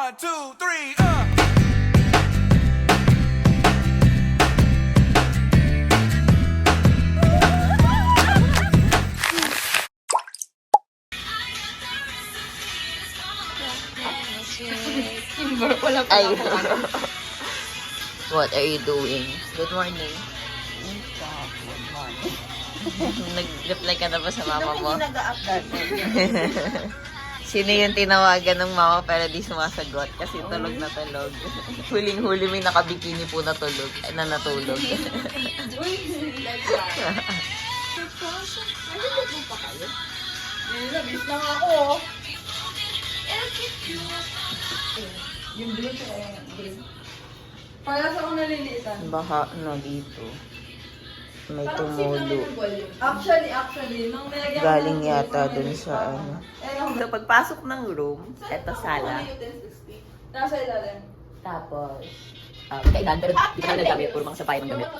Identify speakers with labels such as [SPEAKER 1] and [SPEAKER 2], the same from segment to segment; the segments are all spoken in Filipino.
[SPEAKER 1] 1, 2, 3,
[SPEAKER 2] Wala pa
[SPEAKER 3] Ay.
[SPEAKER 2] ako ano.
[SPEAKER 3] What are you doing? Good morning.
[SPEAKER 2] Good morning.
[SPEAKER 3] Nag-reply ka na ba sa mama mo?
[SPEAKER 2] Hindi nag-update.
[SPEAKER 3] Sino yung tinawagan ng mama pero di sumasagot kasi tulog na tulog. Huling-huli may nakabikini po na tulog. Na natulog.
[SPEAKER 2] Uy, lega. Nandito po pa kayo? Nabis lang ako. Yung blue siya green. Para sa akong naliliitan.
[SPEAKER 3] Baha na dito. May
[SPEAKER 2] Parang same lang
[SPEAKER 3] tumulo.
[SPEAKER 2] yung volume. Actually, nung nilagyan ko
[SPEAKER 3] Galing
[SPEAKER 2] ng
[SPEAKER 3] yata
[SPEAKER 2] volume,
[SPEAKER 3] dun sa ano.
[SPEAKER 2] Eh,
[SPEAKER 3] So pagpasok ng room, eto sala.
[SPEAKER 2] Nasa ilalim.
[SPEAKER 3] Tapos, kailan, pero di ko na nagamit. Puro mga sabay ng gamit.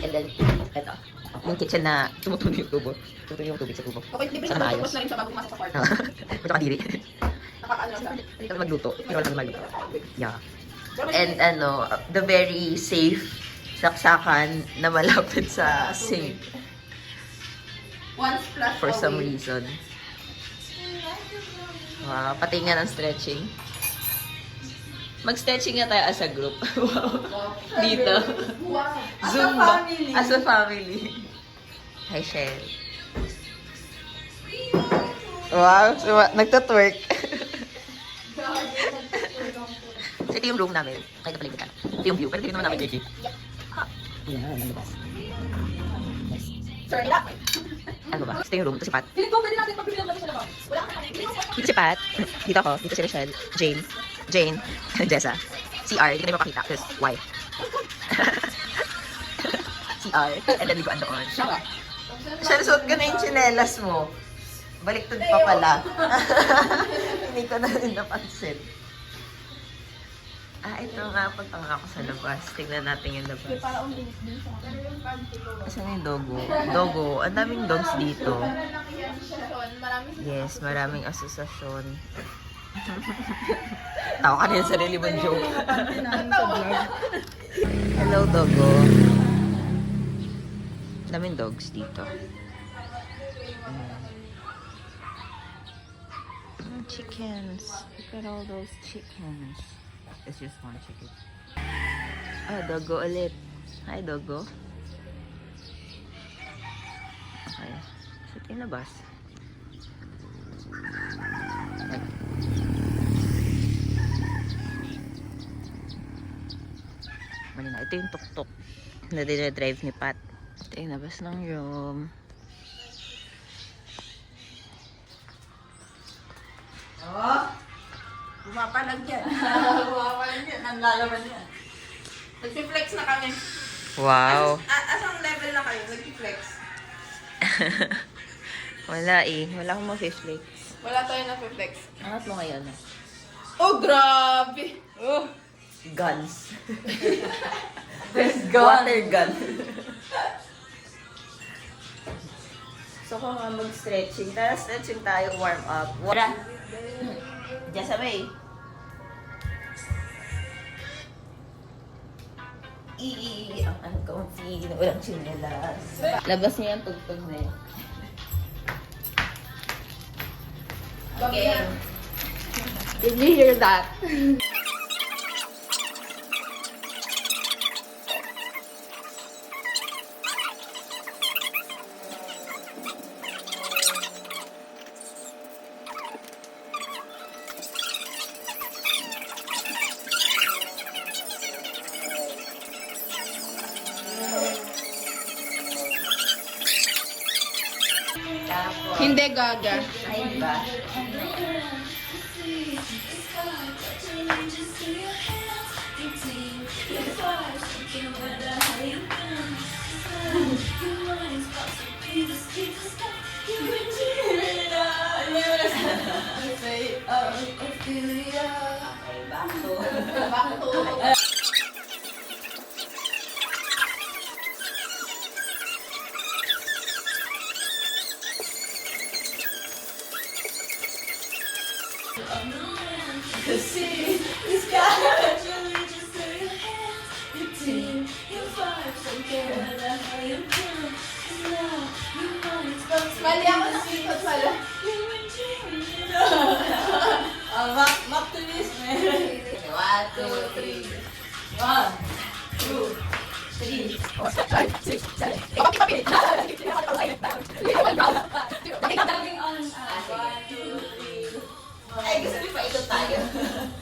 [SPEAKER 3] And then, eto. Yung kitchen na tumutulo yung tubo. Tumutulo yung tubig sa tubo.
[SPEAKER 2] Okay, libre
[SPEAKER 3] Sana
[SPEAKER 2] na
[SPEAKER 3] maayos.
[SPEAKER 2] tapos na rin siya bago pumasok sa kwarto.
[SPEAKER 3] Punta kadiri.
[SPEAKER 2] Nakakaano lang siya.
[SPEAKER 3] Hindi kami magluto. Pero wala kami magluto. Yeah. And ano, the very safe saksakan na malapit sa sink
[SPEAKER 2] Once plus
[SPEAKER 3] for some
[SPEAKER 2] away.
[SPEAKER 3] reason. Wow, pati nga ng stretching. Mag-stretching nga tayo as a group. Wow. Dito.
[SPEAKER 2] Wow. As a
[SPEAKER 3] Zumba.
[SPEAKER 2] family.
[SPEAKER 3] As a family. Hi, Shell. Wow, nagtatwerk. So, ito yung room namin. Kahit napaligid ka. Ito yung view. Pero hindi naman namin i-keep. Yan, ang labas. Yes.
[SPEAKER 2] Turn it up.
[SPEAKER 3] Ano ba? Ito yung room. Ito si Pat.
[SPEAKER 2] Feeling ko pwede natin pag-reveal natin sa labas. Wala ka naman.
[SPEAKER 3] Dito si Pat. Dito ako. Dito si Rochelle. Jane. Jessa. CR. Hindi ka na mapakita. Because why? CR. And then liguan doon.
[SPEAKER 2] Siya.
[SPEAKER 3] Siya, suot ka na yung tsinelas mo. Baliktad pa pala. Hindi ko na rin napansin. Ito nga. Punta nga ako sa labas. Tignan natin yung labas.
[SPEAKER 2] Para ulit din sa pero yung panty ko.
[SPEAKER 3] Asan yung dogo? Dogo. Ang daming dogs dito. Yes, maraming asosasyon. Tawa ka rin sa sarili mong joke. Hello, dogo. Daming dogs dito. Chickens. Look at all those chickens. It's just one chicken. Dogo ulit. Hi, dogo. Okay. So, ito yung labas. Malina. Ito yung tuk-tuk na dinadrive ni Pat. Ito yung labas ng room.
[SPEAKER 2] Oh! Bumapalag yan. Bumapalag yan. Ang lalaman yan. Nag-flex na kami.
[SPEAKER 3] Wow.
[SPEAKER 2] Asang level na kayo? Nag-flex?
[SPEAKER 3] Wala eh. Wala akong ma-flex.
[SPEAKER 2] Wala tayo na flex.
[SPEAKER 3] Angat mo ngayon.
[SPEAKER 2] Oh, grabe! Oh!
[SPEAKER 3] Guns.
[SPEAKER 2] There's
[SPEAKER 3] Water gun. So kung mag-stretching, tara stretching tayo, warm up. Wala. Diyan sabay. Ang comfy, walang chinelas. Labas niya yung tugtog na yun.
[SPEAKER 2] Okay. Did you hear that?
[SPEAKER 3] Tapos,
[SPEAKER 2] Hindi gaga.
[SPEAKER 3] ay ba?
[SPEAKER 2] Bakto.
[SPEAKER 4] See
[SPEAKER 2] pala. Back to this, man. 1, 2, 3. 1, 2, 3.
[SPEAKER 3] 5, 6, 7.
[SPEAKER 2] Coming on. 1, 2, 3. Ay, gusto niyo pa ikot tayo.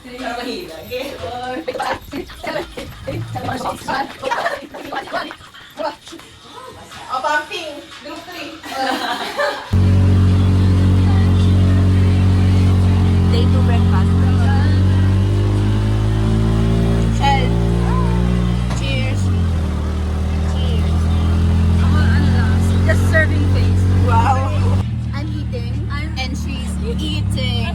[SPEAKER 2] Para mahila. Okay?
[SPEAKER 3] 4, 5, 6, 7, 8, 9, 10, 11, 12.
[SPEAKER 2] O, pumping. Group 3.
[SPEAKER 3] Day 2 breakfast.
[SPEAKER 2] Shell. Cheers. Cheers.
[SPEAKER 3] Just serving face.
[SPEAKER 2] Wow.
[SPEAKER 1] I'm eating. And she's eating.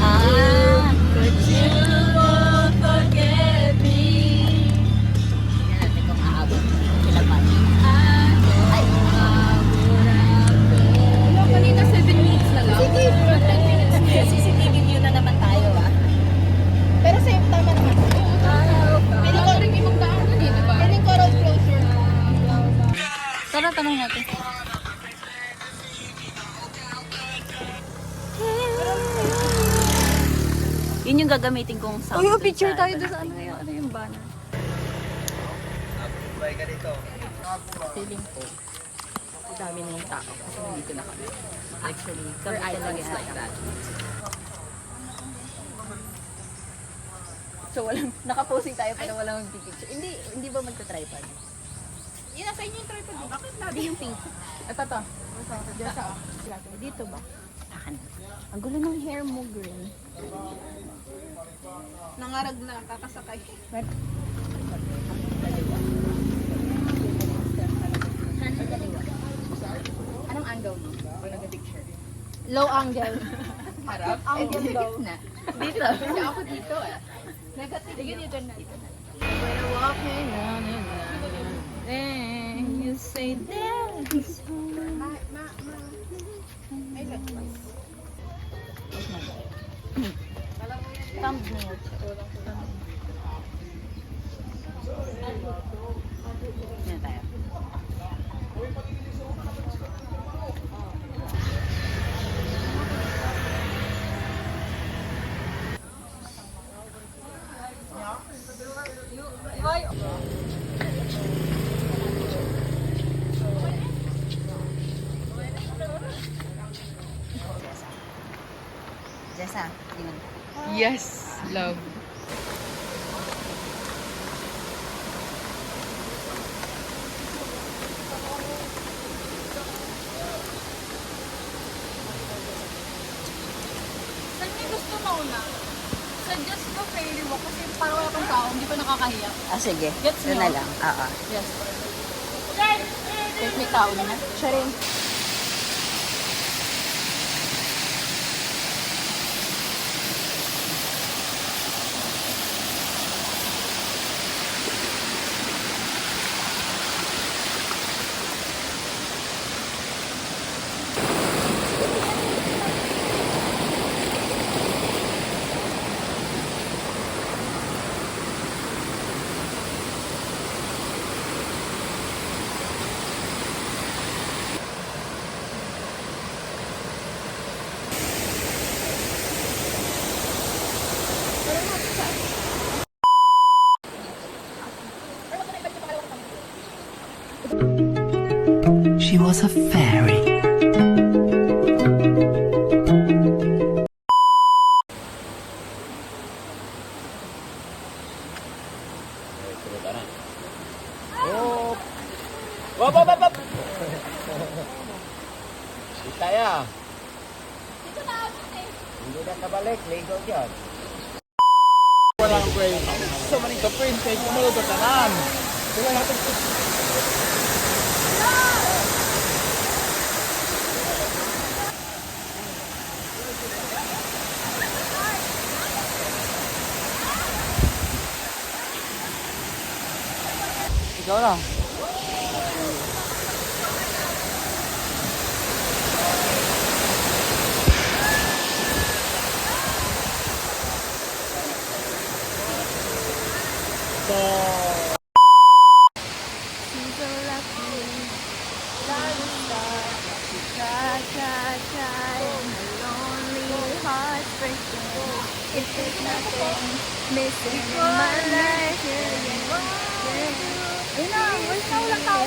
[SPEAKER 3] But you won't forget me. Tingnan natin kung aabot. Ilang months. Ay,
[SPEAKER 1] Ano, kanina 7 minutes na lang.
[SPEAKER 3] Sige, 10 minutes. CCTV view na naman tayo ah.
[SPEAKER 1] Pero same tama naman. Piling ko rin ibang daan na dito ba? Piling ko road closure.
[SPEAKER 3] Tara, tanong natin. Yun yung gagamitin kong sound.
[SPEAKER 1] Uy,
[SPEAKER 3] dun
[SPEAKER 1] picture
[SPEAKER 3] sa-
[SPEAKER 1] tayo doon sa ano yung banner.
[SPEAKER 3] Feeling ko, dami na yung tao kasi nandito na kami. Actually, kami talaga is like that. So, walang, nakaposing tayo pero walang picture. Hindi ba magta-tripod?
[SPEAKER 1] Yun, nasa inyo yung tripod. Bakit
[SPEAKER 3] Hindi yung pink.
[SPEAKER 1] Ito to. Dito ba?
[SPEAKER 3] Akin. Ang gulo ng hair mo, girl.
[SPEAKER 1] Nangarag na, kakasakay.
[SPEAKER 3] Anong angle mo? Pag nag-picture.
[SPEAKER 1] Low angle.
[SPEAKER 3] Harap?
[SPEAKER 1] Angle daw.
[SPEAKER 3] Dito.
[SPEAKER 1] Kasi ako dito eh. Negative. Sige, dito na.
[SPEAKER 3] We're walking on and on. Then you say there's thumbnail. Yan tayo. Jessa, yun.
[SPEAKER 1] Yes, love. Saan may gusto mauna? Suggest ko ferry walk kasi parang wala pang tao, hindi pa nakakahiya.
[SPEAKER 3] Ah, sige.
[SPEAKER 1] Gets
[SPEAKER 3] Yun
[SPEAKER 1] niyo?
[SPEAKER 3] na lang. Oo.
[SPEAKER 1] Yes. Kahit may tao na. Siya rin.
[SPEAKER 4] She was a fairy.
[SPEAKER 5] Wop, wop, wop, wop. Di kaya. Hindi na kabalik, ligo dyan. Walang kway. Sa maning kapin, kay kumulog ka tanan. Sila natin. Ikaw lang.
[SPEAKER 1] She's so lucky. Try, try, try, and her lonely heart's breaking. If there's nothing missing in my life, ayun na, where's na walang tao?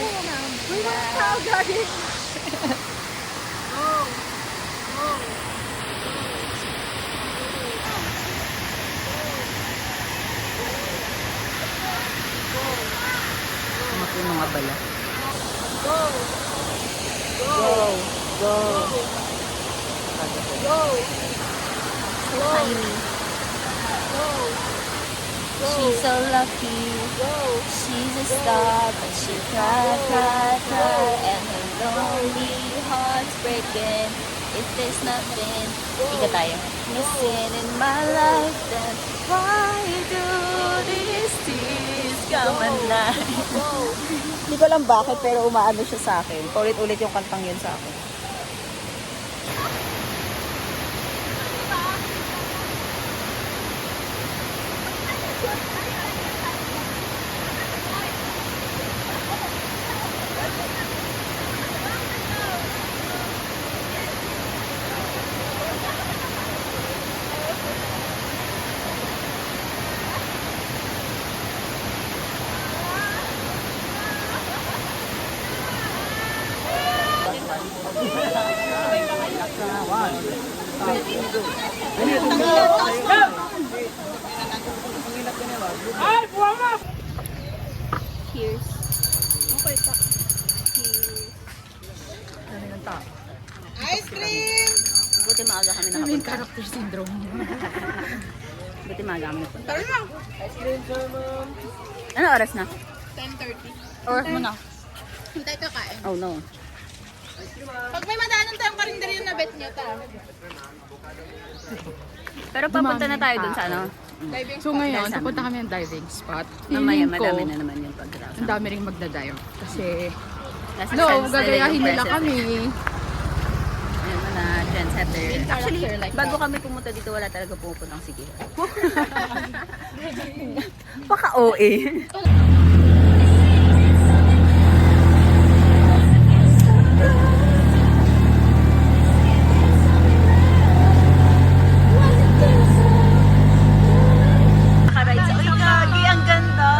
[SPEAKER 1] Uy, walang tao, gagi.
[SPEAKER 3] Kumaki yung mga bala.
[SPEAKER 1] So tiny. She's so lucky. She's a star, but she cried, cried, cried, and her lonely heart's breaking. If there's nothing
[SPEAKER 3] Ika tayo.
[SPEAKER 1] missing in my life, then why do these tears come at night?
[SPEAKER 3] Hindi ko alam bakit, pero umaano siya sa akin. Paulit-ulit yung kantang yun sa akin.
[SPEAKER 1] Cheers. Okay pa.
[SPEAKER 2] Ice cream!
[SPEAKER 3] Buti maaga kami nakapunta.
[SPEAKER 1] Character syndrome.
[SPEAKER 3] Buti maaga kami nakapunta.
[SPEAKER 2] Tara na!
[SPEAKER 3] Ano oras na?
[SPEAKER 1] 10:30.
[SPEAKER 3] Oras mo na.
[SPEAKER 1] Hindi tayo kakain.
[SPEAKER 3] Oh no.
[SPEAKER 2] Pag may madaanan tayong karinderya na bet niyo, tara.
[SPEAKER 3] Pero papunta na tayo dun sa ano.
[SPEAKER 2] Diving
[SPEAKER 6] So ngayon,
[SPEAKER 3] Dahil sa
[SPEAKER 6] pupunta kami ng diving spot.
[SPEAKER 3] Mamaya
[SPEAKER 6] Feeling ko,
[SPEAKER 3] madami na naman yung pagkatapos.
[SPEAKER 6] ang dami rin magdadive. Kasi,
[SPEAKER 3] Nasa
[SPEAKER 6] no,
[SPEAKER 3] sense
[SPEAKER 6] gagayahin
[SPEAKER 3] yung
[SPEAKER 6] nila
[SPEAKER 3] presence
[SPEAKER 6] kami.
[SPEAKER 3] Ayun mo na, trendsetter. Actually,
[SPEAKER 1] character like
[SPEAKER 3] bago kami pumunta dito, wala talaga pumupuntang sige. Baka OA. Nakaride sa, uy, gagi, ang ganda!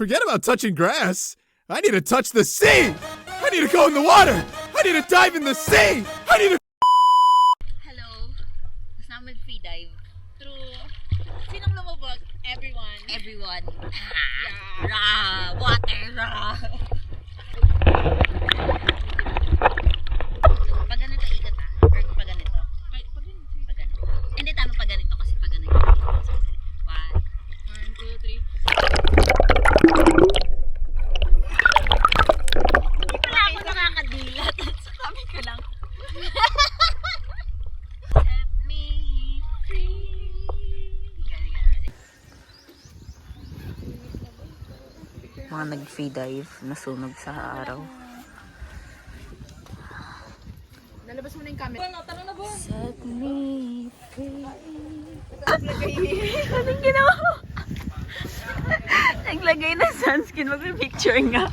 [SPEAKER 7] Forget about touching grass. I need to touch the sea. I need to go in the water. I need to dive in the sea. I need to...
[SPEAKER 1] Hello. Gusto namin free dive.
[SPEAKER 2] True. Sinong lumubog? Everyone.
[SPEAKER 1] Everyone. Ra! Water! Ra! Pag ganito ikot Or pag ganito? Pag ganito. Hindi tama pag ganito kasi pag ganito.
[SPEAKER 2] 1, 2, 3.
[SPEAKER 1] Hindi pala ako nakakadilat. Sabi ko lang. Set me free. Mga nag-free dive, nasunog sa araw.
[SPEAKER 6] Nalabas mo na yung camera.
[SPEAKER 1] Set me free. Anong ginawa mo? Naglagay ng sunscreen, mag-picture nga.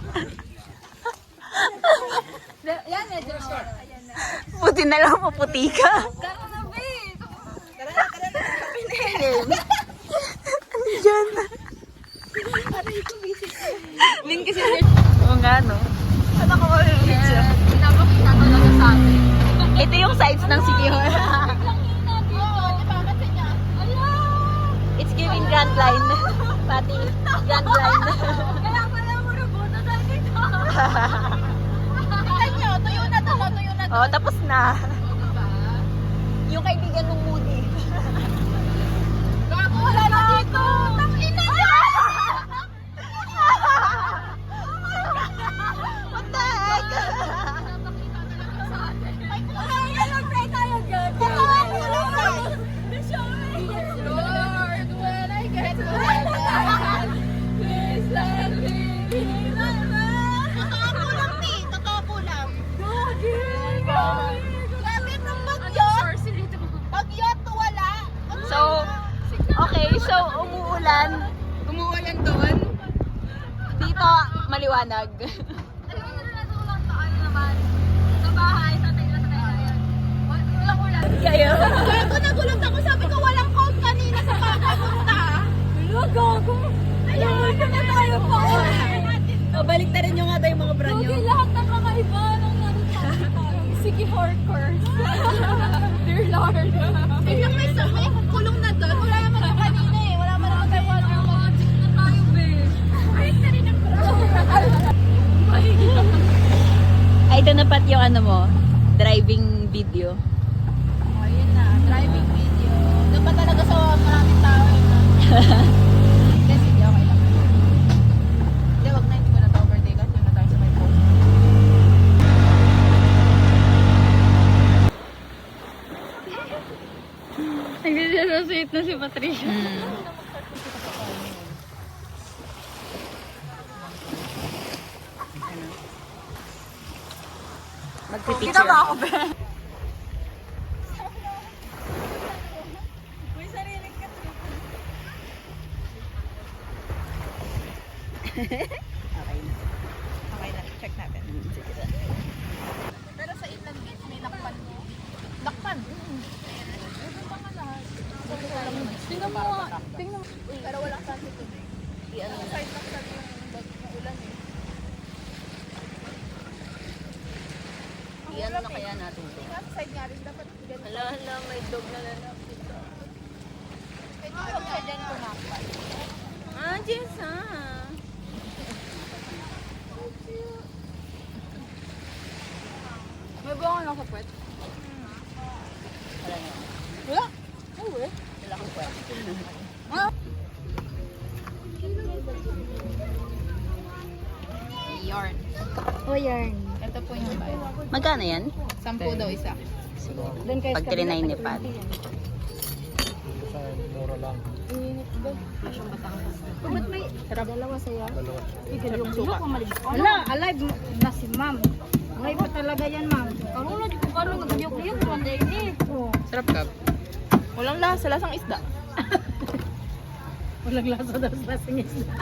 [SPEAKER 1] Buti na lang maputi ka. Ano dyan? Link kasi oo nga no. Ano ko picture?
[SPEAKER 6] Pinapakita talaga sa atin.
[SPEAKER 1] Ito yung sides ng City Hall. It's giving Grand Line. Pati, Grand Line.
[SPEAKER 6] Kaya pala mo nabuto dahil dito. Tingnan nyo, tuyo na to.
[SPEAKER 1] Oh, tapos na. Yung kaibigan mong Moody.
[SPEAKER 6] Gago, wala na dito. Tangina niya!
[SPEAKER 1] What the heck?
[SPEAKER 6] Celebrate tayo dyan. Lord, when I get to heaven, please let me be my man.
[SPEAKER 2] Totoo po lang.
[SPEAKER 6] Grabe nung bagyot. Bagyot, wala.
[SPEAKER 1] So, okay. So, umuulan.
[SPEAKER 6] Umuulan doon.
[SPEAKER 1] Dito, maliwanag.
[SPEAKER 6] Sa bahay, sa tayo.
[SPEAKER 1] Kayo.
[SPEAKER 6] Nagulat ako, sabi ko walang cold kanina sa pagkapunta. Gago. Ayun, na tayo po.
[SPEAKER 1] Balik na rin yung nga tayo mga brand nyo.
[SPEAKER 6] Lahat ng mga iba nung sige hardcore. Dear Lord. Tingnan may sabi, kulong na doon. Wala naman yung kanina eh. Wala naman tayo Check na tayo, be. Ay, na rin ang
[SPEAKER 1] Ay, ito na pat yung ano mo, driving video.
[SPEAKER 6] Ayun na, driving video. Doon pa talaga sa maraming tao. Hindi, sige, okay lang. Hindi, wag na, hindi ko na to overtake. Kasi na tayo sa may phone.
[SPEAKER 1] Nag-sweet na si Patricia. Magpipicture ako, be.
[SPEAKER 2] Okay na, check natin.
[SPEAKER 6] Pero sa Inland Beach, may lakpan. Lakpan? Tingnan mo nga. Tingnan mo. Pero walang santi tubig. Side lang sabi yung ulan eh.
[SPEAKER 1] Iyan na kaya natin ito.
[SPEAKER 6] Tingnan sa side nga rin. Dapat ganun.
[SPEAKER 1] Hala, may dog na lalaki.
[SPEAKER 6] Pwede huwag ka dyan kumakpan.
[SPEAKER 1] Ah, Jess, ah.
[SPEAKER 6] May buwangan ako pwet.
[SPEAKER 1] Wala na.
[SPEAKER 6] Wala. Ay, we.
[SPEAKER 1] Wala akong kwento.
[SPEAKER 6] Yarn.
[SPEAKER 1] Oh, yarn.
[SPEAKER 6] Ito po yung bayad.
[SPEAKER 1] Magkano yan?
[SPEAKER 6] 10 daw isa.
[SPEAKER 1] Pag 39 ni Pat.
[SPEAKER 5] Mura lang.
[SPEAKER 6] Ba't may dalawa sa'yo?
[SPEAKER 5] Dalawa.
[SPEAKER 6] Yung suka. Wala, alive na si ma'am. Alive pa talaga yan, ma'am. Karuna, di ko karuna. Nagayok-yok. Wanda yun eh.
[SPEAKER 2] Sarap ka. Walang lasa, lasang isda.
[SPEAKER 6] Walang lasa daw sa lasing isla.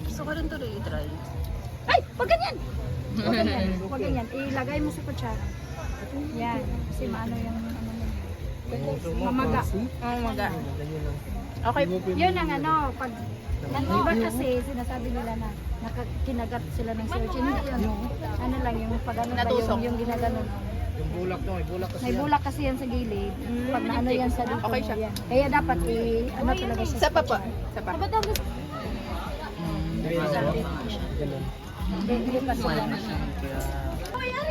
[SPEAKER 1] Gusto ko rin ito i-try.
[SPEAKER 6] Ay! Pag ganyan! Pag ganyan. Pag ganyan. Ilagay mo sa kutsara. Yan. Kasi maano yung ano yun. Mamaga.
[SPEAKER 2] Oh my God.
[SPEAKER 6] Okay. Yun ang ano, pag iba kasi sinasabi nila na kinagat sila ng search. Hindi yun. Ano lang yung pag ano ba yung ginagano.
[SPEAKER 5] Yung bulak to, may bulak kasi
[SPEAKER 6] May
[SPEAKER 5] yan.
[SPEAKER 6] bulak kasi yan sa gilid. Pag naano yan sa dito. Okay siya. Kaya dapat ano talaga siya. Sa pa. Sa pa. Ba't ang gusto? Hindi pa sila.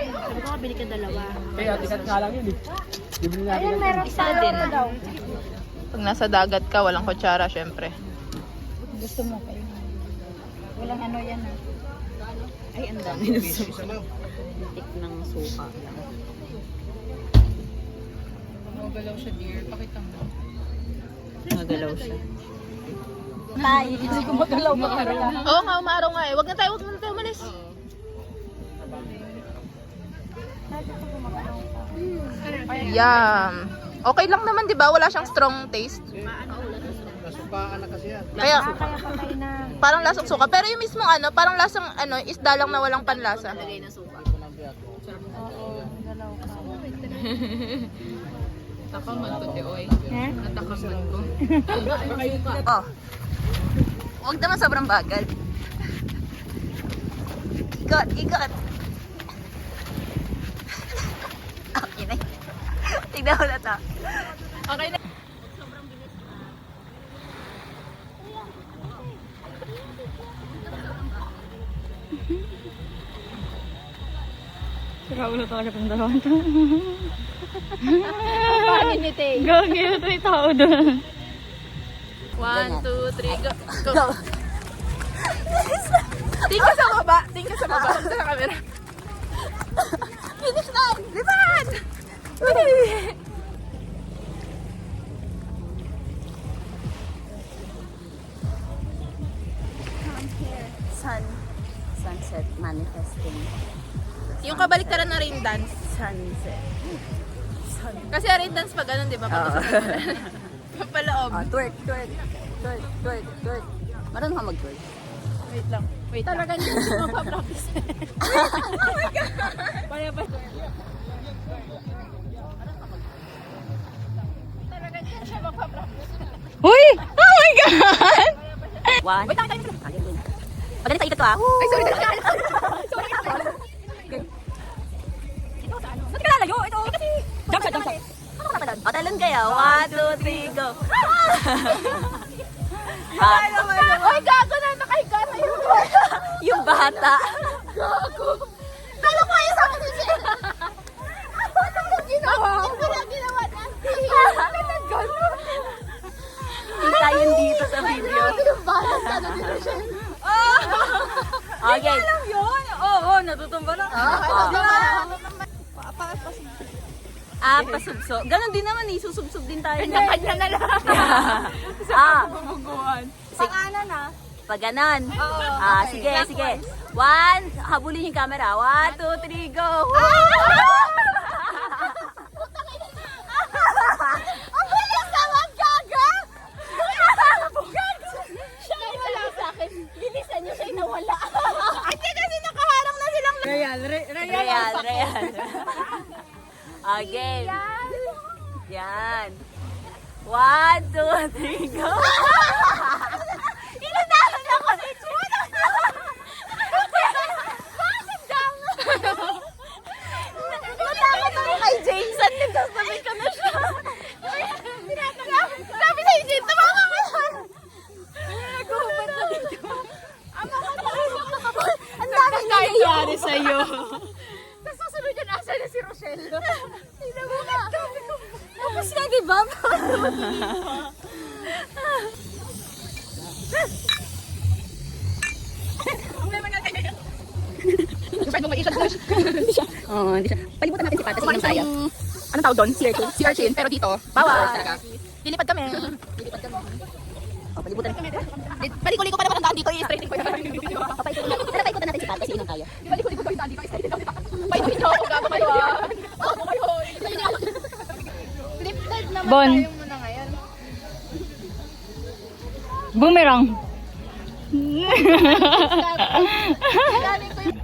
[SPEAKER 6] Sabi ko bili ka dalawa.
[SPEAKER 5] Kaya tikat nga lang yun eh. Bibili natin
[SPEAKER 6] Ayun,
[SPEAKER 5] yan.
[SPEAKER 6] meron
[SPEAKER 1] Isa
[SPEAKER 6] pa
[SPEAKER 1] din.
[SPEAKER 6] daw.
[SPEAKER 2] Pag nasa dagat ka, walang kutsara, syempre.
[SPEAKER 6] Gusto mo kayo. Walang ano yan ah.
[SPEAKER 1] Ay, ang dami ng suka. Tik ng suka.
[SPEAKER 2] Magalaw siya, dear. Pakita mo.
[SPEAKER 1] Magalaw siya.
[SPEAKER 6] Tayo, kasi gumagalaw pa talaga.
[SPEAKER 2] Oo nga, umaraw nga eh. Wag na tayo umalis. Yum. Okay lang naman, di ba? Wala siyang strong taste.
[SPEAKER 5] Nasukaan na kasi yan.
[SPEAKER 2] Kaya,
[SPEAKER 6] Kaya patay na.
[SPEAKER 2] parang lasang suka. Pero yung mismong ano, parang lasang ano, isda lang na walang panlasa.
[SPEAKER 1] Lagay na suka.
[SPEAKER 6] Oo, galaw ka.
[SPEAKER 2] Takaman ko, te, oy.
[SPEAKER 6] Eh?
[SPEAKER 2] Natakaman ko.
[SPEAKER 1] Oh. Huwag naman sobrang bagal. Ikot, ikot. Okay na. Tignan mo na to.
[SPEAKER 2] Okay na.
[SPEAKER 6] Sira ulo talaga itong dalawang to. Paninite. Gagi ito yung tao doon.
[SPEAKER 2] 1, 2, 3, go. Go. Tingin ka sa baba. Tingin ka sa baba. Huwag sa camera.
[SPEAKER 1] Finish na! Lipan! Sunset manifesting.
[SPEAKER 2] Yung kabaliktaran na rain dance.
[SPEAKER 1] Sunset.
[SPEAKER 2] Kasi rain dance pag ganun, di ba? Pag Papaloob.
[SPEAKER 1] Twerk, twerk, twerk, twerk, twerk. Marunong ka mag-twerk.
[SPEAKER 2] Wait lang. Wait lang.
[SPEAKER 6] Talaga hindi ko mapapractice.
[SPEAKER 2] Kaya ba?
[SPEAKER 6] Talaga hindi siya mapapractice.
[SPEAKER 2] Uy! Oh my God!
[SPEAKER 1] One. Wait, tayo. Pagalit tayo ito ah.
[SPEAKER 2] Ay, sorry.
[SPEAKER 1] Sorry. Ba't ka lalayo? Ito. Jump shot, jump shot. Ano ka natalon? O, talon kayo. 1, 2, 3, go.
[SPEAKER 2] Ay, gago na. Nakahiga na yun.
[SPEAKER 1] Yung bata.
[SPEAKER 2] Gago. Kala ko yung sabi ni Jen. Ano mo ginawa? Hindi ko na ginawa natin.
[SPEAKER 1] Kita yun dito sa video.
[SPEAKER 2] Yung balance ka na dito, Jen.
[SPEAKER 1] Okay.
[SPEAKER 6] Alam yun. Oo, natutumba na.
[SPEAKER 1] Pasubso. Ganon din naman eh. Susubsob din tayo.
[SPEAKER 6] Kanya na lang.
[SPEAKER 2] Bumuguan.
[SPEAKER 6] Pangalan na.
[SPEAKER 1] Pag ganon. Sige, sige. 1, habulin yung camera. 1, 2, 3, go.
[SPEAKER 6] Ang bilis naman, gaga! Siya ay wala sa akin. Bilisan niyo siya'y nawala.
[SPEAKER 2] Hindi kasi nakaharang na silang
[SPEAKER 6] Real.
[SPEAKER 1] Real. Okay. Yan. 1, 2, 3, go. Inunahan ako. Natakot ako kay Jason. Nagsasabi ko na siya.
[SPEAKER 2] Sabi sa Jen, tumama ka siya.
[SPEAKER 6] Nagkuhubat na dito.
[SPEAKER 1] Ang dami nangyayari
[SPEAKER 6] sa'yo. Sa susunod yan, asa na si Rochelle? Tingnan mo nga. Tapos na, di ba?
[SPEAKER 1] Oo, hindi siya. Palibutan natin si Pat kasi inom tayo.
[SPEAKER 2] Anong tawag doon? Si Archin. Pero dito, bawal. Lilipad kami.
[SPEAKER 1] Oh, palibutan.
[SPEAKER 2] Paliko-liko pa naman ang daan dito. I-straighten ko yun.
[SPEAKER 1] Tara, paikutan natin si Pat kasi inom tayo.
[SPEAKER 2] Paliko-liko ko yung daan dito. I-straighten ko. Paikutin niyo ako. Gago kayo. Gago kayo.
[SPEAKER 6] Lifted naman
[SPEAKER 2] Bon.
[SPEAKER 6] tayo muna ngayon. Boomerang.
[SPEAKER 2] Galing ko yung...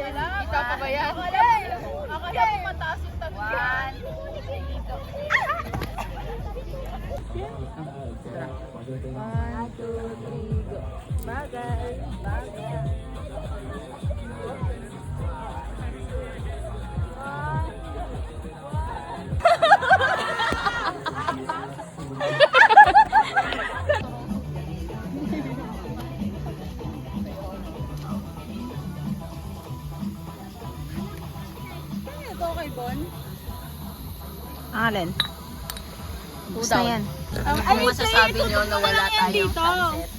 [SPEAKER 6] Ikaw pa ba yan? Akala ko mataas yung tagyan.
[SPEAKER 1] One, two, three, go. Bagay, bagay.
[SPEAKER 3] Alin?
[SPEAKER 1] Basta yan.
[SPEAKER 3] Ano masasabi nyo na wala tayong sunset?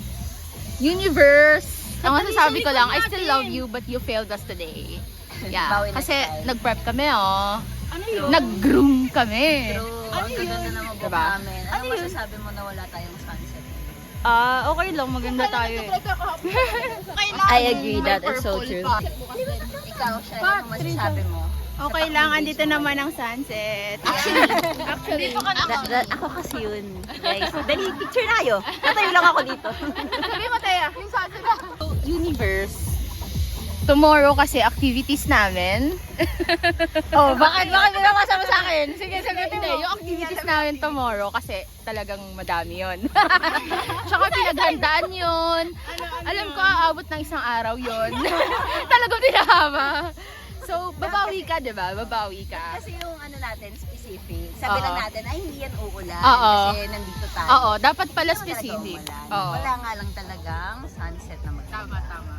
[SPEAKER 6] Universe! Ang masasabi ko lang, I still love you but you failed us today. Yeah.
[SPEAKER 1] Bawi na
[SPEAKER 6] Kasi
[SPEAKER 1] tayo.
[SPEAKER 6] nag-prep kami, oh. Nag-groom kami.
[SPEAKER 1] True. Ang ganda na naman
[SPEAKER 6] Diba?
[SPEAKER 1] namin. Ano masasabi mo na wala tayong sunset?
[SPEAKER 6] Okay lang. Maganda tayo eh.
[SPEAKER 1] I agree, that is so true. Ikaw, Shay, ano masasabi mo?
[SPEAKER 6] Okay lang, andito naman ang sunset. Actually,
[SPEAKER 1] Ako kasi yun, guys. Dali, picture tayo. Tatayo lang ako dito.
[SPEAKER 6] sabi mo tayo, yung sunset na. Universe. Tomorrow kasi activities namin. Bakit mo nakasama sa akin? Sige, sagutin mo. Yung activities namin tomorrow kasi talagang madami yun. Tsaka pinaghandaan yun. Alam ko, aabot ng isang araw yun. Talagang tinahama. So, babawi ka, diba? Babawi ka.
[SPEAKER 1] Kasi yung ano natin, specific. Sabi lang natin, ay hindi yan uulan.
[SPEAKER 6] Oo.
[SPEAKER 1] Kasi nandito tayo.
[SPEAKER 6] Oo, dapat pala
[SPEAKER 1] Hindi naman talaga
[SPEAKER 6] specific.
[SPEAKER 1] umulan.
[SPEAKER 6] Oo.
[SPEAKER 1] Wala nga lang talagang sunset na maganda.
[SPEAKER 6] Tama.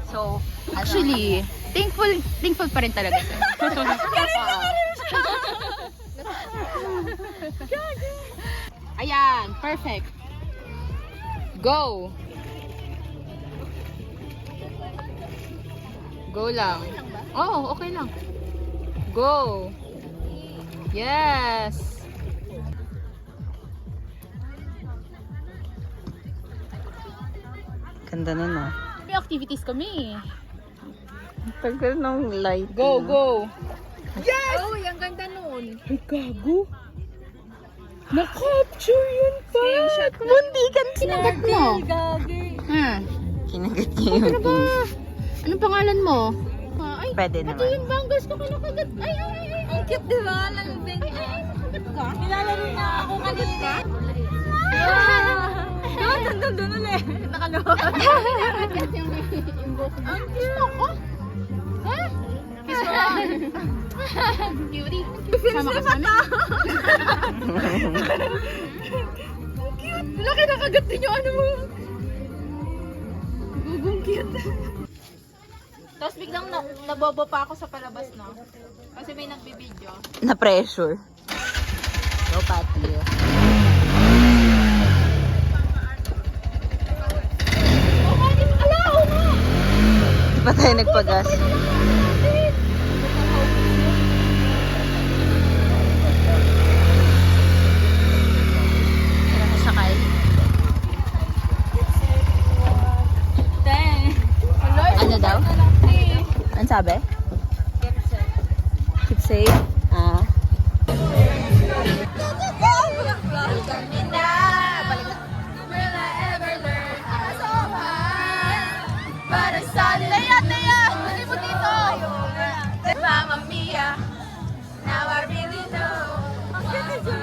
[SPEAKER 1] So,
[SPEAKER 6] Actually, thankful pa rin talaga siya. Ayan, perfect. Go! Go lang. Oh, okay lang. Go! Yes!
[SPEAKER 3] Ganda na no.
[SPEAKER 6] May activities kami.
[SPEAKER 3] Tagal ng light.
[SPEAKER 6] Go, go! Yes! Oh, yung ganda nun. Ay, gago. Na-capture yun pa! Mundikan, kinagat mo.
[SPEAKER 3] Kinagat niya yung
[SPEAKER 6] Ano ba? Anong pangalan mo? Ay,
[SPEAKER 3] Pwede
[SPEAKER 6] pati
[SPEAKER 3] naman.
[SPEAKER 6] yung bangles ko kinakagat. Ay, ang cute, di ba? Lalubing. Ay, nakagat ka? Nilalaro na ako kanina. Doon ulit. Nakalawag. Yung buhok. Ang cute ako. Ha? Kiss mo. Cutie. Sama ka sa amin? Ang cute. Laki nakagat din yung ano mo. Gugong cute. Tapos biglang nabobo pa ako sa palabas, no? Kasi may nagbibideo.
[SPEAKER 3] Na-pressure. Go, Patty. Di pa tayo nagpagas.
[SPEAKER 1] sakay. Ano daw? Ano sabi? Keep safe. Ah.
[SPEAKER 6] Mamma Mia, now I really know.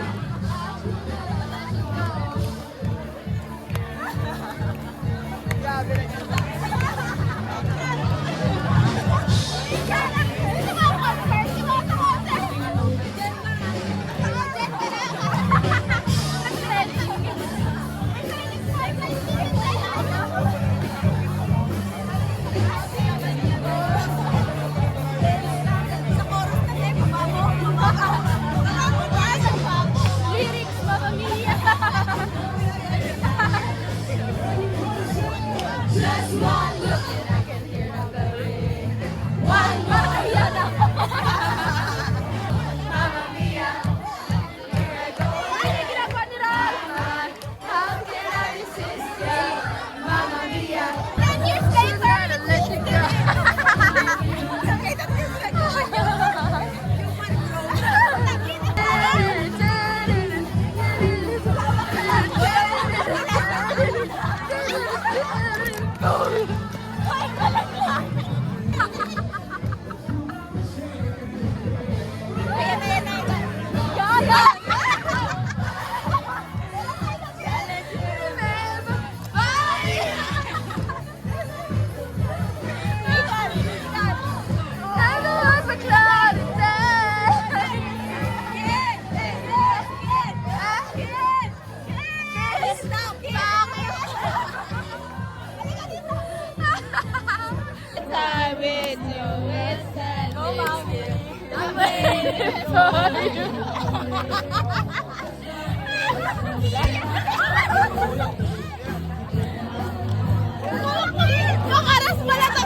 [SPEAKER 6] Makaras pala to.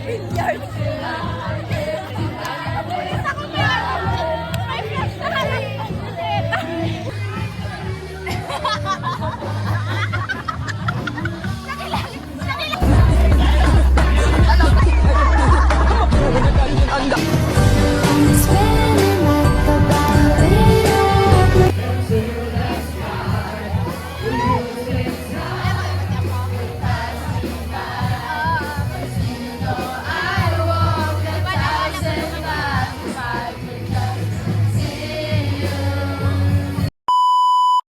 [SPEAKER 6] Billiard.